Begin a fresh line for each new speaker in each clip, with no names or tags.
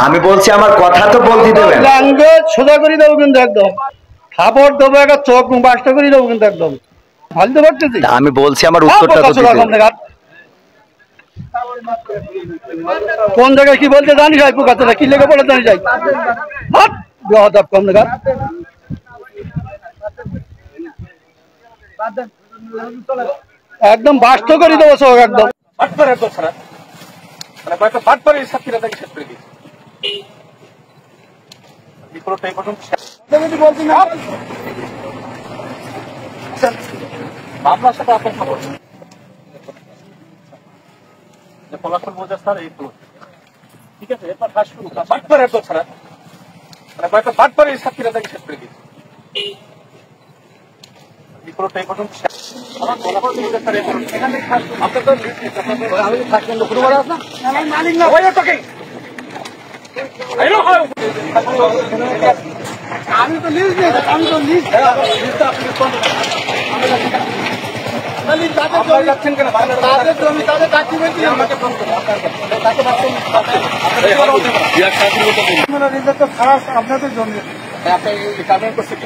আমি বলছি আমার কথা তো বলতে দেবেন।
ল্যাঙ্গুয়েজ সোজা করে দেবো কিন্তু একদম, খাবার দেবো একটা চোখ বাসটা করে দেবো কিন্তু একদম, ফালতে পারতেছি।
আমি বলছি আমার উত্তরটা তো দিতে।
কোন জায়গায় কি বলতে জানি যাই, পোকাতে কি লেগে পড়ে জানি যাই, কম দেখা একদম বাস্ত করে দেবো চোখ একদম।
মামলার সাথে আপনার খবর ফলাফল বোঝা স্যার এই ঠিক আছে, এরপর কাজ শুরু বাটপার এত ছাড়া মানে কয়েকটা বাটপার এই সাক্ষীরা তাকে শেষ করে দিয়েছে। আমি তো লিস্ট নিয়েছি, আমি তো লিস্ট যাচ্ছেন কেন তাদের জমি তাদের ডাকুমেন্ট আমাকে ফোন করুন। খারাপ আপনাদের জমি আপনি কামেন্ট করছেন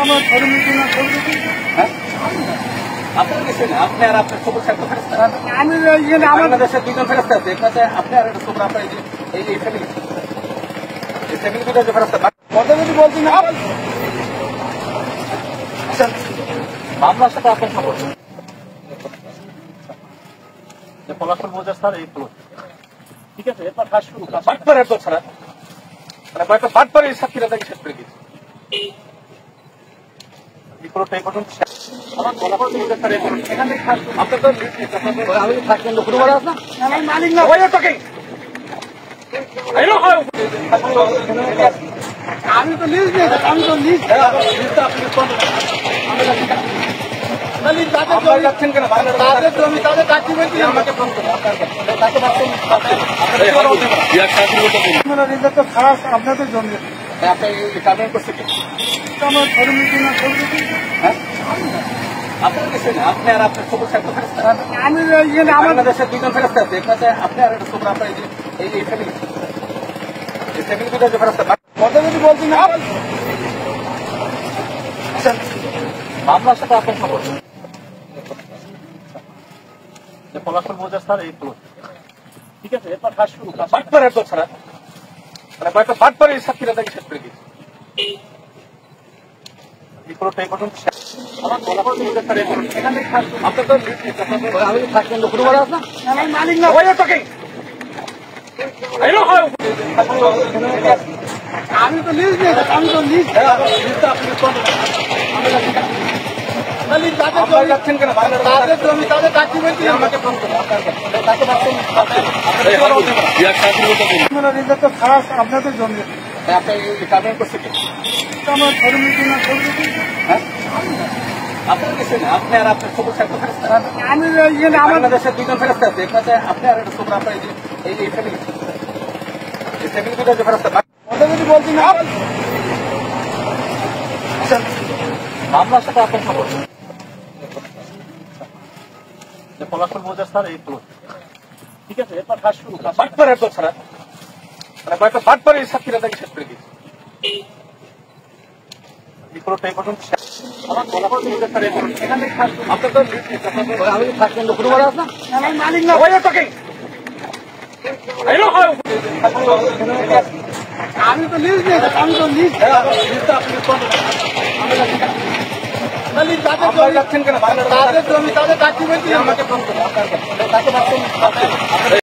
আমার আপনার কিছু না, আপনি আর আপনার খবর থাকতে আমি আমাদের দেশের দুজন ফেরস্তা আছে এখানে আপনি আর একটা খবর আপনার এই ফ্যামিলি এই ফ্যামিলি দুটো যে ফেরস্তা কথা যদি বলছি না মামলার সাথে আপনার খবর ফলাফল বোঝা স্যার এই ঠিক আছে, এরপর কাজ শুরু বাটপার এত ছাড়া মানে কয়েকটা বাটপার এই সাক্ষীরা তাকে শেষ করে দিয়েছে। আমি তো লিস্ট নিয়েছি, আমি তো লিস্ট যাচ্ছেন কেন তাদের জমি তাদের ডাকুমেন্ট আমাকে ফোন করুন। খারাপ আপনাদের জমি আপনি কামেন্ট করছেন আমার আপনার কিছু না, আপনি আর আপনার খবর থাকতে আমি আমাদের দেশের দুজন ফেরস্তা আছে এখানে আপনি আর একটা খবর আপনার এই ফ্যামিলি এই ফ্যামিলি দুটো যে ফেরস্তা কথা যদি বলছি না মামলার সাথে আপনার খবর ফলাফল বোঝা স্যার এই ঠিক আছে, এরপর কাজ শুরু বাটপার এত ছাড়া মানে কয়েকটা বাটপার এই সাক্ষীরা তাকে শেষ করে দিয়েছে। আমি তো লিস্ট নিয়েছি, আমি তো লিস্ট যাচ্ছেন কেন তাদের জমি তাদের ডাকুমেন্ট আমাকে ফোন করুন। খারাপ আপনাদের জমি আপনি কামেন্ট করছেন আমার আপনার কিছু না, আপনি আর আপনার খবর থাকতে আমি আমাদের দেশের দুজন ফেরস্তা আছে এখানে আপনি আর একটা খবর আপনার এই ফ্যামিলি এই ফ্যামিলি দুটো যে ফেরস্তা কথা যদি বলছি না মামলার সাথে আপনার খবর ফলাফল বোঝা স্যার এই ঠিক আছে, এরপর কাজ শুরু বাটপার এত ছাড়া মানে কয়েকটা বাটপার এই সাক্ষীরা তাকে শেষ করে দিয়েছে। আমি তো লিস্ট নিয়েছি, আমি তো লিস্ট যাচ্ছেন কেন তাদের জমি তাদের ডাকুমেন্ট আমাকে ফোন করুন।